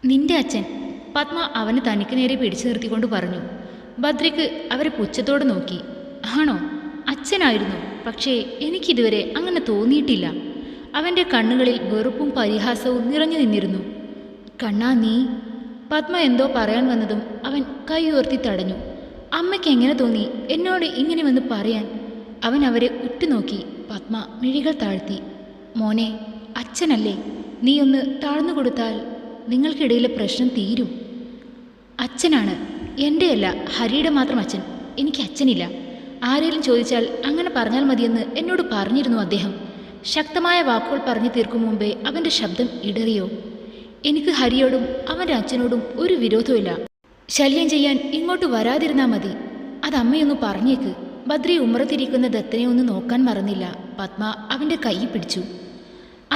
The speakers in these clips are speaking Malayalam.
നിന്റെ അച്ഛൻ. പത്മ അവന് തനിക്ക് നേരെ പിടിച്ചു നിർത്തിക്കൊണ്ട് പറഞ്ഞു. ബദ്രിക്ക് അവരെ പുച്ഛത്തോട് നോക്കി. ആണോ? അച്ഛനായിരുന്നു. പക്ഷേ എനിക്കിതുവരെ അങ്ങനെ തോന്നിയിട്ടില്ല. അവൻ്റെ കണ്ണുകളിൽ വെറുപ്പും പരിഹാസവും നിറഞ്ഞു നിന്നിരുന്നു. കണ്ണാ നീ. പത്മ എന്തോ പറയാൻ വന്നതും അവൻ കൈ ഉയർത്തി തടഞ്ഞു. അമ്മയ്ക്ക് എങ്ങനെ തോന്നി എന്നോട് ഇങ്ങനെ വന്ന് പറയാൻ? അവൻ അവരെ ഉറ്റുനോക്കി. പത്മ മിഴികൾ താഴ്ത്തി. മോനെ, അച്ഛനല്ലേ, നീ ഒന്ന് താഴ്ന്നു കൊടുത്താൽ നിങ്ങൾക്കിടയിലെ പ്രശ്നം തീരും. അച്ഛനാണ്. എൻ്റെയല്ല, ഹരിയുടെ മാത്രം അച്ഛൻ. എനിക്ക് അച്ഛനില്ല. ആരേലും ചോദിച്ചാൽ അങ്ങനെ പറഞ്ഞാൽ മതിയെന്ന് എന്നോട് പറഞ്ഞിരുന്നു അദ്ദേഹം. ശക്തമായ വാക്കുകൾ പറഞ്ഞു തീർക്കും മുമ്പേ അവൻ്റെ ശബ്ദം ഇടറിയോ. എനിക്ക് ഹരിയോടും അവൻ്റെ അച്ഛനോടും ഒരു വിരോധമില്ല. ശല്യം ചെയ്യാൻ ഇങ്ങോട്ട് വരാതിരുന്നാൽ മതി. അതമ്മയൊന്ന് പറഞ്ഞേക്ക്. ബദ്രി ഉമ്മറത്തിരിക്കുന്ന ദത്തനെ ഒന്ന് നോക്കാൻ മറന്നില്ല. പത്മ അവൻ്റെ കൈ പിടിച്ചു.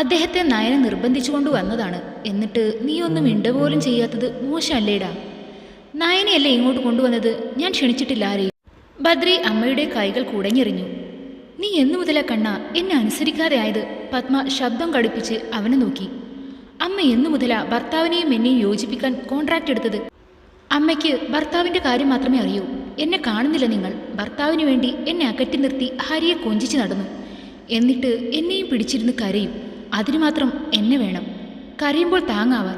അദ്ദേഹത്തെ നയനെ നിർബന്ധിച്ചുകൊണ്ട് വന്നതാണ്. എന്നിട്ട് നീ ഒന്നും മിണ്ടപോലും ചെയ്യാത്തത് മോശമല്ലേടാ. നയനെയല്ലേ ഇങ്ങോട്ട് കൊണ്ടുവന്നത്, ഞാൻ ക്ഷണിച്ചിട്ടില്ല ആരെയും. ബദ്രി അമ്മയുടെ കൈകൾ കുടഞ്ഞെറിഞ്ഞു. നീ എന്നു മുതലാ കണ്ണ എന്നെ അനുസരിക്കാതെ ആയത്? പത്മ ശബ്ദം കടുപ്പിച്ച് അവനെ നോക്കി. അമ്മ എന്നു മുതലാ ഭർത്താവിനെയും എന്നെയും യോജിപ്പിക്കാൻ കോൺട്രാക്റ്റ് എടുത്തത്? അമ്മയ്ക്ക് ഭർത്താവിൻ്റെ കാര്യം മാത്രമേ അറിയൂ. എന്നെ കാണുന്നില്ല നിങ്ങൾ? ഭർത്താവിന് വേണ്ടി എന്നെ അകറ്റി നിർത്തി ഹരിയെ കൊഞ്ചിച്ച് നടന്നു. എന്നിട്ട് എന്നെയും പിടിച്ചിരുന്ന് കരയും. അതിനു മാത്രം എന്നെ വേണം. കരയുമ്പോൾ താങ്ങാവാൻ.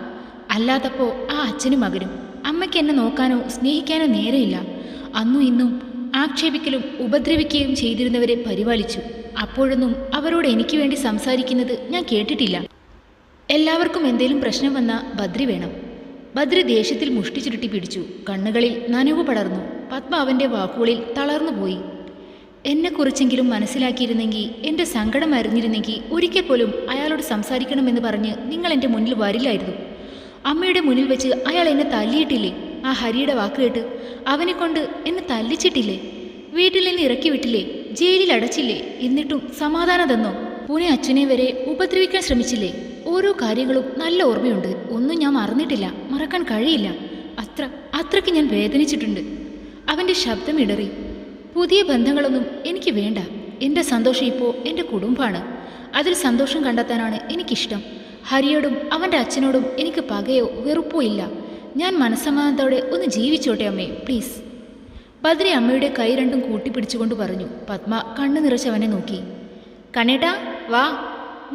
അല്ലാത്തപ്പോൾ ആ അച്ഛനും മകനും. അമ്മയ്ക്ക് എന്നെ നോക്കാനോ സ്നേഹിക്കാനോ നേരെയില്ല. അന്നും ഇന്നും ആക്ഷേപിക്കലും ഉപദ്രവിക്കുകയും ചെയ്തിരുന്നവരെ പരിപാലിച്ചു. അപ്പോഴൊന്നും അവരോട് എനിക്ക് വേണ്ടി സംസാരിക്കുന്നത് ഞാൻ കേട്ടിട്ടില്ല. എല്ലാവർക്കും എന്തേലും പ്രശ്നം വന്നാൽ ബദ്രി വേണം. ബദ്രി ദേഷ്യത്തിൽ മുഷ്ടി ചുരുട്ടി പിടിച്ചു. കണ്ണുകളിൽ നനവ് പടർന്നു. പത്മ അവൻ്റെ വാക്കുകളിൽ തളർന്നുപോയി. എന്നെക്കുറിച്ചെങ്കിലും മനസ്സിലാക്കിയിരുന്നെങ്കിൽ, എൻ്റെ സങ്കടം അറിഞ്ഞിരുന്നെങ്കിൽ ഒരിക്കൽ പോലും അയാളോട് സംസാരിക്കണമെന്ന് പറഞ്ഞ് നിങ്ങൾ എൻ്റെ മുന്നിൽ വരില്ലായിരുന്നു. അമ്മയുടെ മുന്നിൽ വെച്ച് അയാൾ എന്നെ തല്ലിയിട്ടില്ലേ? ആ ഹരിയുടെ വാക്ക് കേട്ട് അവനെക്കൊണ്ട് എന്നെ തല്ലിച്ചിട്ടില്ലേ? വീട്ടിൽ നിന്ന് ഇറക്കി വിട്ടില്ലേ? ജയിലിൽ അടച്ചില്ലേ? എന്നിട്ടും സമാധാനം തന്നോ? പൂനെ അച്ഛനെ വരെ ഉപദ്രവിക്കാൻ ശ്രമിച്ചില്ലേ? ഓരോ കാര്യങ്ങളും നല്ല ഓർമ്മയുണ്ട്. ഒന്നും ഞാൻ മറന്നിട്ടില്ല, മറക്കാൻ കഴിയില്ല. അത്രയ്ക്ക് ഞാൻ വേദനിച്ചിട്ടുണ്ട്. അവൻ്റെ ശബ്ദം ഇടറി. പുതിയ ബന്ധങ്ങളൊന്നും എനിക്ക് വേണ്ട. എൻ്റെ സന്തോഷം ഇപ്പോൾ എൻ്റെ കുടുംബമാണ്. അതിൽ സന്തോഷം കണ്ടെത്താനാണ് എനിക്കിഷ്ടം. ഹരിയോടും അവൻ്റെ അച്ഛനോടും എനിക്ക് പകയോ വെറുപ്പോ ഇല്ല. ഞാൻ മനസ്സമാധാനത്തോടെ ഒന്ന് ജീവിച്ചോട്ടെ അമ്മേ, പ്ലീസ്. ബദ്രി അമ്മയുടെ കൈ രണ്ടും കൂട്ടിപ്പിടിച്ചുകൊണ്ട് പറഞ്ഞു. പത്മ കണ്ണു നിറച്ചവനെ നോക്കി. കണ്ണേട്ടാ വാ.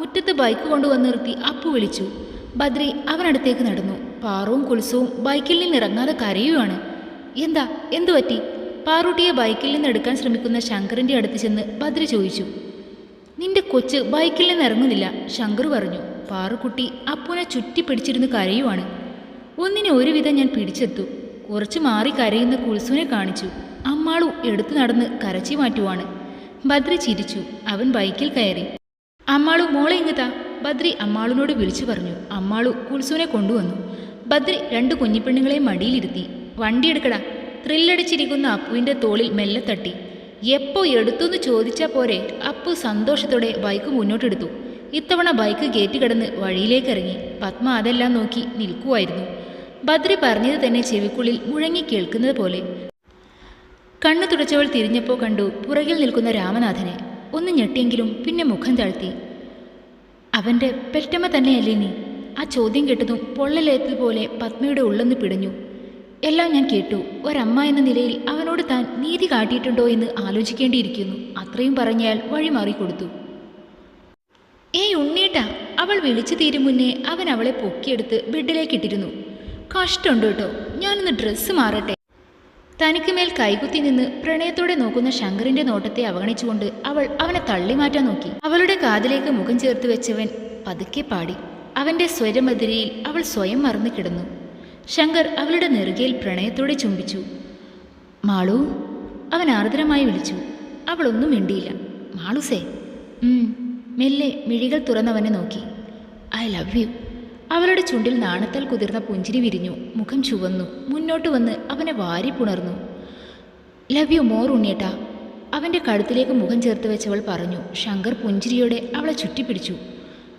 മുറ്റത്ത് ബൈക്ക് കൊണ്ടുവന്ന് നിർത്തി അപ്പു വിളിച്ചു. ബദ്രി അവനടുത്തേക്ക് നടന്നു. പാറുവും കുൽസവും ബൈക്കിൽ നിന്ന് ഇറങ്ങാതെ കരയുവാണ്. എന്താ, എന്തു പറ്റി? പാറൂട്ടിയെ ബൈക്കിൽ നിന്ന് എടുക്കാൻ ശ്രമിക്കുന്ന ശങ്കറിൻ്റെ അടുത്ത് ചെന്ന് ബദ്രി ചോദിച്ചു. നിന്റെ കൊച്ച് ബൈക്കിൽ നിന്ന് ഇറങ്ങുന്നില്ല, ശങ്കർ പറഞ്ഞു. പാറുക്കുട്ടി അപ്പുവിനെ ചുറ്റിപ്പിടിച്ചിരുന്ന് കരയുവാണ്. ഒന്നിനെ ഒരുവിധം ഞാൻ പിടിച്ചെത്തു. കുറച്ച് മാറി കരയുന്ന കുൽസുവിനെ കാണിച്ചു. അമ്മാളു എടുത്തു നടന്ന് കരച്ചി മാറ്റുവാണ്. ബദ്രി ചിരിച്ചു. അവൻ ബൈക്കിൽ കയറി. അമ്മാളു മോളെ ഇങ്ങത്താ, ബദ്രി അമ്മാളുനോട് വിളിച്ചു പറഞ്ഞു. അമ്മാളു കുൽസുവിനെ കൊണ്ടുവന്നു. ബദ്രി രണ്ട് കുഞ്ഞിപ്പെണ്ണുങ്ങളെ മടിയിലിരുത്തി. വണ്ടിയെടുക്കടാ. ത്രില്ലടിച്ചിരിക്കുന്ന അപ്പുവിൻ്റെ തോളിൽ മെല്ലെ തട്ടി. എപ്പോ എടുത്തുവെന്ന് ചോദിച്ചാൽ പോരെ? അപ്പു സന്തോഷത്തോടെ ബൈക്ക് മുന്നോട്ടെടുത്തു. ഇത്തവണ ബൈക്ക് ഗേറ്റ് കടന്ന് വഴിയിലേക്കിറങ്ങി. പത്മ അതെല്ലാം നോക്കി നിൽക്കുമായിരുന്നു. ബദ്രി പറഞ്ഞത് തന്നെ ചെവിക്കുള്ളിൽ മുഴങ്ങി കേൾക്കുന്നത് പോലെ. കണ്ണു തുടച്ചവൾ തിരിഞ്ഞപ്പോൾ കണ്ടു പുറകിൽ നിൽക്കുന്ന രാമനാഥനെ. ഒന്ന് ഞെട്ടിയെങ്കിലും പിന്നെ മുഖം താഴ്ത്തി. അവൻ്റെ പെറ്റമ്മ തന്നെയല്ലേ നീ? ആ ചോദ്യം കേട്ടതും പൊള്ളലേറ്റൽ പോലെ പത്മയുടെ ഉള്ളൊന്ന് പിടഞ്ഞു. എല്ലാം ഞാൻ കേട്ടു. ഒരമ്മ എന്ന നിലയിൽ അവനോട് താൻ നീതി കാട്ടിയിട്ടുണ്ടോ എന്ന് ആലോചിക്കേണ്ടിയിരിക്കുന്നു. അത്രയും പറഞ്ഞയാൾ വഴിമാറിക്കൊടുത്തു. ഏയ് ഉണ്ണീട്ടാ, അവൾ വിളിച്ചു തീരും മുന്നേ അവൻ അവളെ പൊക്കിയെടുത്ത് ബെഡിലേക്കിട്ടിരുന്നു. കഷ്ടമുണ്ട് കേട്ടോ, ഞാനൊന്ന് ഡ്രസ്സ് മാറട്ടെ. തനിക്ക് മേൽ കൈകുത്തി നിന്ന് പ്രണയത്തോടെ നോക്കുന്ന ശങ്കറിന്റെ നോട്ടത്തെ അവഗണിച്ചുകൊണ്ട് അവൾ അവനെ തള്ളി മാറ്റാൻ നോക്കി. അവളുടെ കാതിലേക്ക് മുഖം ചേർത്ത് വെച്ചവൻ പതുക്കെ പാടി. അവൻ്റെ സ്വരമധുരയിൽ അവൾ സ്വയം മറന്നു കിടന്നു. ശങ്കർ അവളുടെ നെറുകയിൽ പ്രണയത്തോടെ ചുംബിച്ചു. മാളു, അവൻ ആർദ്രമായി വിളിച്ചു. അവളൊന്നും മിണ്ടിയില്ല. മാളുസേ. മെല്ലെ മിഴികൾ തുറന്നവനെ നോക്കി. I love you. അവളുടെ ചുണ്ടിൽ നാണത്താൽ കുതിർന്ന പുഞ്ചിരി വിരിഞ്ഞു. മുഖം ചുവന്നു. മുന്നോട്ട് വന്ന് അവനെ വാരി പുണർന്നു. ലവ് യു മോർ ഉണ്ണിയേട്ടാ, അവൻ്റെ കഴുത്തിലേക്ക് മുഖം ചേർത്ത് വെച്ചവൾ പറഞ്ഞു. ശങ്കർ പുഞ്ചിരിയോടെ അവളെ ചുറ്റിപ്പിടിച്ചു.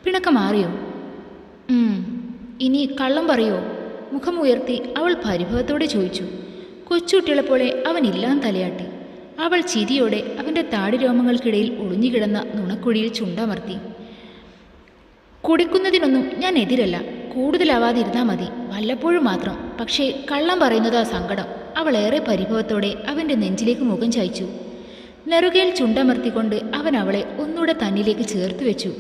പിണക്കം മാറിയോ? ഇനി കള്ളം പറയോ? മുഖം ഉയർത്തി അവൾ പരിഭവത്തോടെ ചോദിച്ചു. കൊച്ചുകുട്ടികളെ പോലെ അവൻ ഇല്ലാൻ തലയാട്ടി. അവൾ ചിരിയോടെ അവൻ്റെ താടിരോമങ്ങൾക്കിടയിൽ ഒളിഞ്ഞുകിടന്ന നുണക്കുഴിയിൽ ചുണ്ടമർത്തി. കുടിക്കുന്നതിനൊന്നും ഞാൻ എതിരല്ല, കൂടുതലാവാതിരുന്നാൽ മതി. വല്ലപ്പോഴും മാത്രം. പക്ഷേ കള്ളം പറയുന്നതാ സങ്കടം. അവൾ ഏറെ പരിഭവത്തോടെ അവൻ്റെ നെഞ്ചിലേക്ക് മുഖം ചായ്ച്ചു. നെറുകയിൽ ചുണ്ടമർത്തിക്കൊണ്ട് അവൻ അവളെ ഒന്നുകൂടെ തന്നിലേക്ക് ചേർത്ത് വെച്ചു.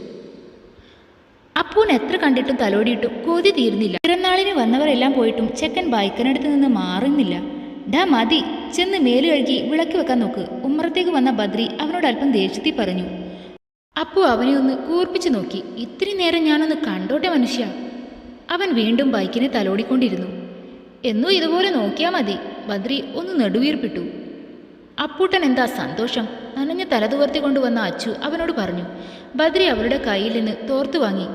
അപ്പൂൻ എത്ര കണ്ടിട്ടും തലോടിയിട്ടും കൊതി തീർന്നില്ല. പിറന്നാളിന് വന്നവരെല്ലാം പോയിട്ടും ചെക്കൻ ബൈക്കനടുത്ത് നിന്ന് മാറുന്നില്ല. ഡാ മതി, ചെന്ന് മേല് കഴുകി വിളക്കി വെക്കാൻ നോക്ക്. ഉമ്മറത്തേക്ക് വന്ന ബദ്രി അവനോട് അല്പം ദേഷ്യത്തിൽ പറഞ്ഞു. അപ്പു അവനെ ഒന്ന് കൂർപ്പിച്ചു നോക്കി. ഇത്തിരി നേരം ഞാനൊന്ന് കണ്ടോട്ടെ മനുഷ്യ. അവൻ വീണ്ടും ബൈക്കിനെ തലോടിക്കൊണ്ടിരുന്നു. എന്നും ഇതുപോലെ നോക്കിയാൽ മതി. ബദ്രി ഒന്ന് നെടുവീർപ്പിട്ടു. അപ്പൂട്ടൻ എന്താ സന്തോഷം, നനഞ്ഞ തലതുവർത്തി കൊണ്ടുവന്ന അച്ചു അവനോട് പറഞ്ഞു. ബദ്രി അവളുടെ കയ്യിൽ നിന്ന് തോർത്തു വാങ്ങി.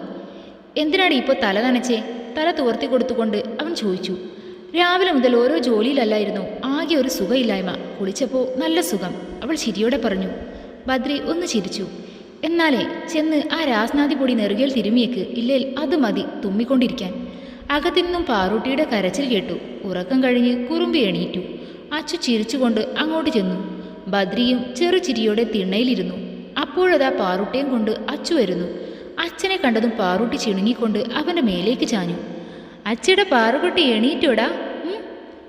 എന്തിനാണ് ഇപ്പോൾ തല നനച്ചേ? തല തുവർത്തി കൊടുത്തുകൊണ്ട് അവൻ ചോദിച്ചു. രാവിലെ മുതൽ ഓരോ ജോലിയിലല്ലായിരുന്നു, ആകെ ഒരു സുഖമില്ലായ്മ. കുളിച്ചപ്പോൾ നല്ല സുഖം, അവൾ ചിരിയോടെ പറഞ്ഞു. ബദ്രി ഒന്ന് ചിരിച്ചു. എന്നാലേ ചെന്ന് ആ രാസ്നാദി പൊടി നെറുകയിൽ തിരുമിയേക്ക്, ഇല്ലേൽ അത് മതി തുമ്മിക്കൊണ്ടിരിക്കാൻ. അകത്തിന്നും പാറൂട്ടിയുടെ കരച്ചിൽ കേട്ടു. ഉറക്കം കഴിഞ്ഞ് കുറുമ്പി എണീറ്റു. അച്ചു ചിരിച്ചുകൊണ്ട് അങ്ങോട്ട് ചെന്നു. ബദ്രിയും ചെറു ചിരിയോടെ തിണ്ണയിലിരുന്നു. അപ്പോഴതാ പാറൂട്ടിയും കൊണ്ട് അച്ചു വരുന്നു. അച്ഛനെ കണ്ടതും പാറൂട്ടി ചിണുങ്ങിക്കൊണ്ട് അവൻ്റെ മേലേക്ക് ചാഞ്ഞു. അച്ചയുടെ പാറുകുട്ടി എണീറ്റോടാ.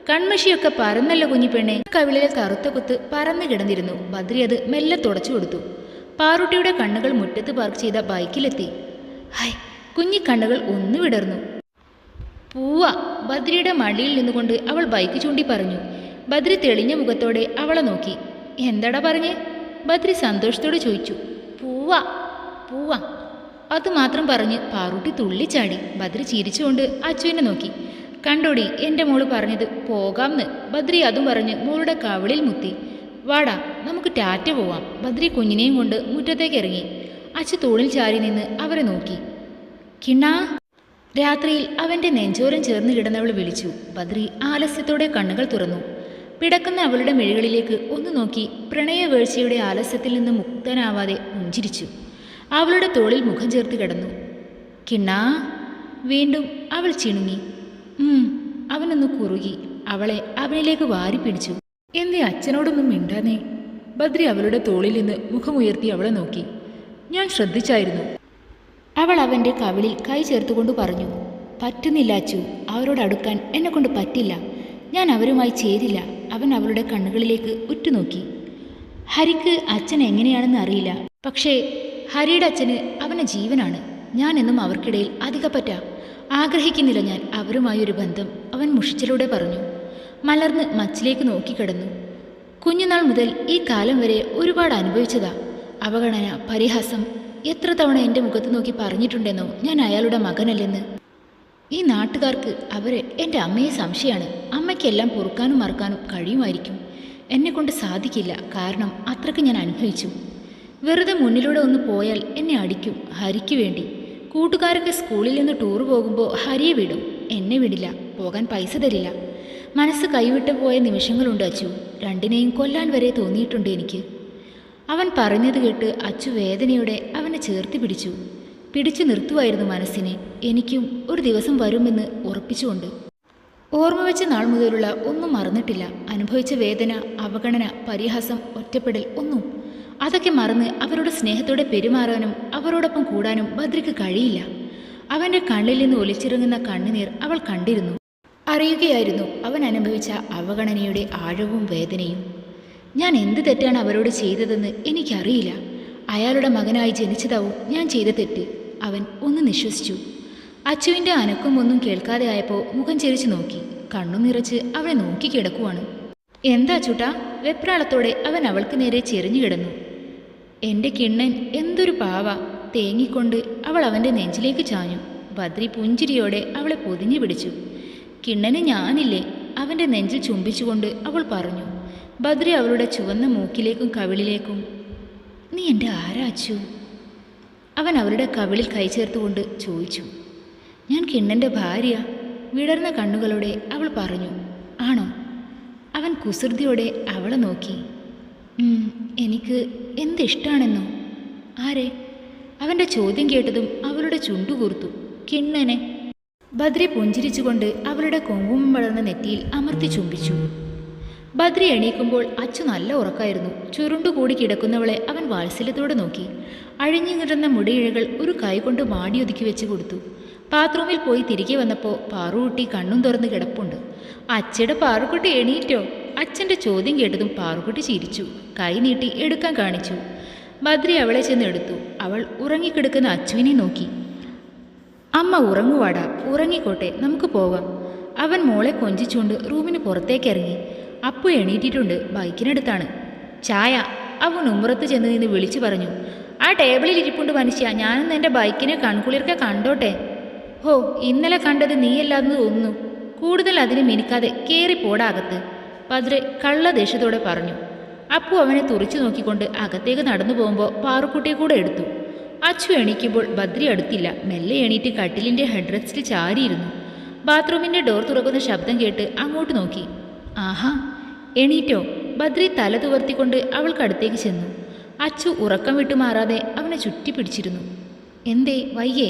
കൺമഷിയൊക്കെ പറന്നല്ലോ കുഞ്ഞിപ്പെണ്ണെ. കവിളിലെ കറുത്ത കുത്ത് പറന്നു കിടന്നിരുന്നു. ബദ്രി അത് മെല്ലെ തുടച്ചു കൊടുത്തു. പാറുട്ടിയുടെ കണ്ണുകൾ മുറ്റത്ത് പാർക്ക് ചെയ്ത ബൈക്കിലെത്തി. ഹൈ, കുഞ്ഞിക്കണ്ണുകൾ ഒന്നു വിടർന്നു. പൂവാ, ബദ്രിയുടെ മടിയിൽ നിന്നുകൊണ്ട് അവൾ ബൈക്ക് ചൂണ്ടി പറഞ്ഞു. ബദ്രി തെളിഞ്ഞ മുഖത്തോടെ അവളെ നോക്കി. എന്താടാ പറഞ്ഞേ? ബദ്രി സന്തോഷത്തോടെ ചോദിച്ചു. പൂവാ പൂവാ, അതുമാത്രം പറഞ്ഞ് പാറൂട്ടി തുള്ളിച്ചാടി. ബദ്രി ചിരിച്ചുകൊണ്ട് അച്ചുവിനെ നോക്കി. കണ്ടോടി, എൻ്റെ മോള് പറഞ്ഞത് പോകാംന്ന്. ബദ്രി അതും പറഞ്ഞ് മോളുടെ കവിളിൽ മുത്തി. വാടാ, നമുക്ക് ടാറ്റ പോവാം. ബദ്രി കുഞ്ഞിനെയും കൊണ്ട് മുറ്റത്തേക്ക് ഇറങ്ങി. അച്ചു തോളിൽ ചാരി നിന്ന് അവരെ നോക്കി. കിണ്ണാ. രാത്രിയിൽ അവൻ്റെ നെഞ്ചോരം ചേർന്ന് കിടന്നവൾ വിളിച്ചു. ബദ്രി ആലസ്യത്തോടെ കണ്ണുകൾ തുറന്നു. പിടക്കുന്ന അവളുടെ മിഴികളിലേക്ക് ഒന്ന് നോക്കി പ്രണയവേഴ്ചയുടെ ആലസ്യത്തിൽ നിന്ന് മുക്തനാവാതെ പുഞ്ചിരിച്ചു. അവളുടെ തോളിൽ മുഖം ചേർത്ത് കിടന്നു. കിണ്ണാ. വീണ്ടും അവൾ ചിണുങ്ങി. അവനൊന്ന് കുറുകി. അവളെ അവനിലേക്ക് വാരി പിടിച്ചു. എന്തേ അച്ഛനോടൊന്നും മിണ്ടാനേ? ബദ്രി അവളുടെ തോളിൽ നിന്ന് മുഖമുയർത്തി അവളെ നോക്കി. ഞാൻ ശ്രദ്ധിച്ചായിരുന്നു. അവൾ അവൻ്റെ കവിളിൽ കൈ ചേർത്തുകൊണ്ട് പറഞ്ഞു. പറ്റുന്നില്ല അച്ചു, അവരോട് അടുക്കാൻ എന്നെക്കൊണ്ട് പറ്റില്ല. ഞാൻ അവരുമായി ചേരില്ല. അവൻ അവളുടെ കണ്ണുകളിലേക്ക് ഉറ്റുനോക്കി. ഹരിക്ക് അച്ഛൻ എങ്ങനെയാണെന്ന് അറിയില്ല, പക്ഷേ ഹരിയുടെ അച്ഛന് അവൻ്റെ ജീവനാണ്. ഞാൻ എന്നും അവർക്കിടയിൽ അധികപ്പറ്റ ആഗ്രഹിക്കുന്നില്ല. ഞാൻ അവരുമായൊരു ബന്ധം, അവൻ മുഷിച്ചിലൂടെ പറഞ്ഞു. മലർന്ന് മച്ചിലേക്ക് നോക്കിക്കിടന്നു. കുഞ്ഞുനാൾ മുതൽ ഈ കാലം വരെ ഒരുപാട് അനുഭവിച്ചതാ. അവഗണന, പരിഹാസം. എത്ര തവണ എൻ്റെ മുഖത്ത് നോക്കി പറഞ്ഞിട്ടുണ്ടെന്നോ ഞാൻ അയാളുടെ മകനല്ലെന്ന്. ഈ നാട്ടുകാർക്ക് അവരെ എൻ്റെ അമ്മയെ സംശയമാണ്. അമ്മയ്ക്കെല്ലാം പൊറുക്കാനും മറക്കാനും കഴിയുമായിരിക്കും. എന്നെക്കൊണ്ട് സാധിക്കില്ല, കാരണം അത്രയ്ക്ക് ഞാൻ അനുഭവിച്ചു. വെറുതെ മുന്നിലൂടെ ഒന്ന് പോയാൽ എന്നെ അടിക്കും, ഹരിക്ക് വേണ്ടി. കൂട്ടുകാരൊക്കെ സ്കൂളിൽ നിന്ന് ടൂർ പോകുമ്പോൾ ഹരിയെ വിടും, എന്നെ വിടില്ല. പോകാൻ പൈസ തരില്ല. മനസ്സ് കൈവിട്ട് പോയ നിമിഷങ്ങളുണ്ട് അച്ചു. രണ്ടിനെയും കൊല്ലാൻ വരെ തോന്നിയിട്ടുണ്ട് എനിക്ക്. അവൻ പറഞ്ഞത് കേട്ട് അച്ചു വേദനയോടെ അവനെ ചേർത്ത് പിടിച്ചു നിർത്തുമായിരുന്നു മനസ്സിനെ. എനിക്കും ഒരു ദിവസം വരുമെന്ന് ഉറപ്പിച്ചുകൊണ്ട്. ഓർമ്മ വെച്ച നാൾ മുതലുള്ള ഒന്നും മറന്നിട്ടില്ല. അനുഭവിച്ച വേദന, അവഗണന, പരിഹാസം, ഒറ്റപ്പെടൽ, ഒന്നും. അതൊക്കെ മറന്ന് അവരോട് സ്നേഹത്തോടെ പെരുമാറാനും അവരോടൊപ്പം കൂടാനും ബദ്രിക്ക് കഴിയില്ല. അവൻ്റെ കണ്ണിൽ നിന്ന് ഒലിച്ചിറങ്ങുന്ന കണ്ണുനീർ അവൾ കണ്ടിരുന്നു. അറിയുകയായിരുന്നു അവൻ അനുഭവിച്ച അവഗണനയുടെ ആഴവും വേദനയും. ഞാൻ എന്ത് തെറ്റാണ് അവരോട് ചെയ്തതെന്ന് എനിക്കറിയില്ല. അയാളുടെ മകനായി ജനിച്ചതാവും ഞാൻ ചെയ്ത തെറ്റ്. അവൻ ഒന്ന് നിശ്വസിച്ചു. അച്ചുവിൻ്റെ അനക്കും ഒന്നും കേൾക്കാതെ ആയപ്പോൾ മുഖം ചെരിച്ചു നോക്കി. കണ്ണു നിറച്ച് അവളെ നോക്കി കിടക്കുവാണ്. എന്താ ചൂട്ടാ? വെപ്രാളത്തോടെ അവൻ അവൾക്ക് നേരെ ചെരിഞ്ഞു കിടന്നു. എൻ്റെ കിണ്ണൻ എന്തൊരു പാവ. തേങ്ങിക്കൊണ്ട് അവൾ അവൻ്റെ നെഞ്ചിലേക്ക് ചാഞ്ഞു. ബദ്രി പുഞ്ചിരിയോടെ അവളെ പൊതിഞ്ഞു പിടിച്ചു. കിണ്ണന് ഞാനില്ലേ? അവൻ്റെ നെഞ്ചിൽ ചുംബിച്ചുകൊണ്ട് അവൾ പറഞ്ഞു. ബദ്രി അവളുടെ ചുവന്ന മൂക്കിലേക്കും കവിളിലേക്കും. നീ എൻ്റെ ആരാ അച്ചു? അവൻ അവളുടെ കവിളിൽ കൈ ചേർത്തുകൊണ്ട് ചോദിച്ചു. ഞാൻ കിണ്ണൻ്റെ ഭാര്യ. വിടർന്ന കണ്ണുകളോടെ അവൾ പറഞ്ഞു. ആണോ? അവൻ കുസൃതിയോടെ അവളെ നോക്കി. എനിക്ക് എന്തിഷ്ടാണെന്നോ? ആരെ? അവൻ്റെ ചോദ്യം കേട്ടതും അവളുടെ ചുണ്ടുകൂർത്തു. കിണ്ണനെ. ബദ്രി പുഞ്ചിരിച്ചുകൊണ്ട് അവളുടെ കുങ്കുമം വളർന്ന നെറ്റിയിൽ അമർത്തി ചുംബിച്ചു. ബദ്രി എണീക്കുമ്പോൾ അച്ചു നല്ല ഉറക്കായിരുന്നു. ചുരുണ്ടുകൂടി കിടക്കുന്നവളെ അവൻ വാത്സല്യത്തോടെ നോക്കി. അഴിഞ്ഞു കിടന്ന മുടിയിഴകൾ ഒരു കൈ കൊണ്ട് മാടിയൊതുക്കി വെച്ച് കൊടുത്തു. ബാത്റൂമിൽ പോയി തിരികെ വന്നപ്പോൾ പാറുകുട്ടി കണ്ണും തുറന്ന് കിടപ്പുണ്ട്. അച്ഛയുടെ പാറുക്കുട്ടി എണീറ്റോ? അച്ഛൻ്റെ ചോദ്യം കേട്ടതും പാറുക്കുട്ടി ചിരിച്ചു. കൈ നീട്ടി എടുക്കാൻ കാണിച്ചു. ബദ്രി അവളെ ചെന്ന് എടുത്തു. അവൾ ഉറങ്ങിക്കിടക്കുന്ന അച്ചുവിനെ നോക്കി. അമ്മ ഉറങ്ങുവാടാ, ഉറങ്ങിക്കോട്ടെ, നമുക്ക് പോകാം. അവൻ മോളെ കൊഞ്ചിച്ചുകൊണ്ട് റൂമിന് പുറത്തേക്ക് ഇറങ്ങി. അപ്പു എണീറ്റിട്ടുണ്ട്, ബൈക്കിനടുത്താണ്. ചായ, അവൻ ഉമ്മറത്ത് ചെന്ന് നിന്ന് വിളിച്ചു പറഞ്ഞു. ആ ടേബിളിൽ ഇരിപ്പുണ്ട് മനുഷ്യ, ഞാനൊന്ന് എൻ്റെ ബൈക്കിനെ കൺകുളിർക്കെ കണ്ടോട്ടെ. ഹോ, ഇന്നലെ കണ്ടത് നീയല്ലാന്ന് തോന്നുന്നു. കൂടുതൽ അതിന് മിനുക്കാതെ കയറിപ്പോടാ അകത്ത്, ബദ്രി കള്ള ദേഷ്യത്തോടെ പറഞ്ഞു. അപ്പു അവനെ തുറിച്ചു നോക്കിക്കൊണ്ട് അകത്തേക്ക് നടന്നു പോകുമ്പോൾ പാറുക്കുട്ടിയെ കൂടെ എടുത്തു. അച്ചു എണീക്കുമ്പോൾ ബദ്രി അടുത്തില്ല. മെല്ലെ എണീറ്റ് കട്ടിലിൻ്റെ ഹെഡ് റെസ്റ്റിൽ ചാരിയിരുന്നു. ബാത്റൂമിൻ്റെ ഡോർ തുറക്കുന്ന ശബ്ദം കേട്ട് അങ്ങോട്ട് നോക്കി. ആഹാ, എണീറ്റോ? ബദ്രി തല തുവർത്തിക്കൊണ്ട് അവൾക്കടുത്തേക്ക് ചെന്നു. അച്ചു ഉറക്കം വിട്ടുമാറാതെ അവനെ ചുറ്റിപ്പിടിച്ചിരുന്നു. എന്തേ, വയ്യേ?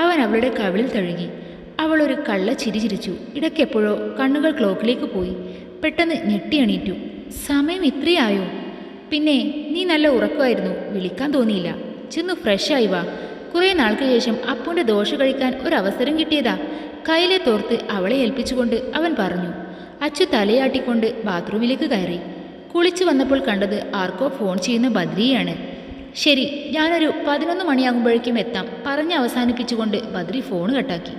അവൻ അവളുടെ കവിളിൽ തഴുകി. അവൾ ഒരു കള്ള ചിരി ചിരിച്ചു. ഇടയ്ക്കെപ്പോഴോ കണ്ണുകൾ ക്ലോക്കിലേക്ക് പോയി. പെട്ടെന്ന് ഞെട്ടി എണീറ്റു. സമയം ഇത്രയായോ? പിന്നെ നീ നല്ല ഉറക്കമായിരുന്നു, വിളിക്കാൻ തോന്നിയില്ല. ചെന്ന് ഫ്രഷായി വാ. കുറേ നാൾക്ക് ശേഷം അപ്പുവിൻ്റെ ദോശ കഴിക്കാൻ ഒരവസരം കിട്ടിയതാ. കയ്യിലെ തോർത്ത് അവളെ ഏൽപ്പിച്ചുകൊണ്ട് അവൻ പറഞ്ഞു. അച്ചു തലയാട്ടിക്കൊണ്ട് ബാത്റൂമിലേക്ക് കയറി. കുളിച്ചു വന്നപ്പോൾ കണ്ടത് ആർക്കോ ഫോൺ ചെയ്യുന്ന ബദ്രിയാണ്. ശരി, ഞാനൊരു 11 മണിയാകുമ്പോഴേക്കും എത്താം പറഞ്ഞ് അവസാനിപ്പിച്ചുകൊണ്ട് ബദ്രി ഫോൺ കട്ടാക്കി.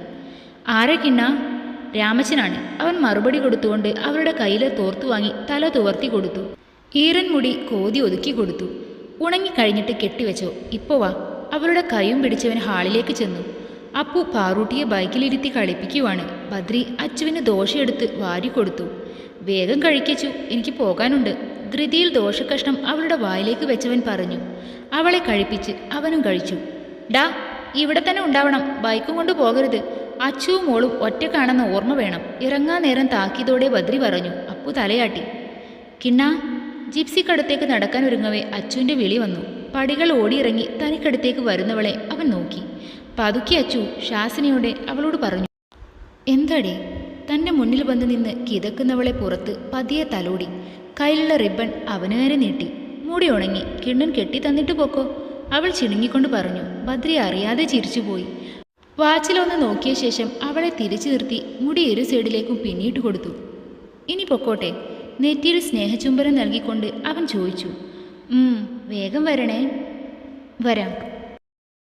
ആരെ കിണ്ണ? രാമച്ചനാണ്. അവൻ മറുപടി കൊടുത്തുകൊണ്ട് അവരുടെ കയ്യിലെ തോർത്തു വാങ്ങി തല തുവർത്തി കൊടുത്തു. ഈറൻ മുടി കോതി ഒതുക്കി കൊടുത്തു. ഉണങ്ങിക്കഴിഞ്ഞിട്ട് കെട്ടിവെച്ചോ, ഇപ്പോൾ വാ. അവളുടെ കൈയും പിടിച്ചവൻ ഹാളിലേക്ക് ചെന്നു. അപ്പു പാറൂട്ടിയെ ബൈക്കിലിരുത്തി കളിപ്പിക്കുവാണ്. ബദ്രി അച്ചുവിന് ദോശയെടുത്ത് വാരിക്കൊടുത്തു. വേഗം കഴിക്കച്ചു, എനിക്ക് പോകാനുണ്ട്. ധൃതിയിൽ ദോശക്കഷ്ണം അവളുടെ വായിലേക്ക് വെച്ചവൻ പറഞ്ഞു. അവളെ കഴിപ്പിച്ച് അവനും കഴിച്ചു. ഡാ, ഇവിടെ തന്നെ ഉണ്ടാവണം, ബൈക്കും കൊണ്ട് പോകരുത്. അച്ചുവും മോളും ഒറ്റക്കാണെന്ന ഓർമ്മ വേണം. ഇറങ്ങാൻ നേരം താക്കിയതോടെ ബദ്രി പറഞ്ഞു. അപ്പു തലയാട്ടി. കിണ്ണ. ജിപ്സിക്കടുത്തേക്ക് നടക്കാൻ ഒരുങ്ങവേ അച്ചുവിൻ്റെ വിളി വന്നു. പടികൾ ഓടിയിറങ്ങി തനിക്കടുത്തേക്ക് വരുന്നവളെ അവൻ നോക്കി. പതുക്കി അച്ചു ശാസനയോടെ അവളോട് പറഞ്ഞു. എന്താടേ? തൻ്റെ മുന്നിൽ വന്ന് നിന്ന് കിതക്കുന്നവളെ പുറത്ത് പതിയെ തലോടി. കയ്യിലുള്ള റിബൺ അവന് നേരെ നീട്ടി. മുടി ഉണങ്ങി, കിണ്ണൻ കെട്ടി തന്നിട്ട് പോക്കോ, അവൾ ചിണുങ്ങിക്കൊണ്ട് പറഞ്ഞു. ബദ്രി അറിയാതെ ചിരിച്ചുപോയി. വാച്ചിലൊന്ന് നോക്കിയ ശേഷം അവളെ തിരിച്ചു നിർത്തി മുടി ഇരു സൈഡിലേക്കും പിന്നിട്ട് കൊടുത്തു. ഇനി പൊക്കോട്ടെ? നെറ്റിയിൽ സ്നേഹചുംബനം നൽകിക്കൊണ്ട് അവൻ ചോദിച്ചു. വേഗം വരണേ. വരാം.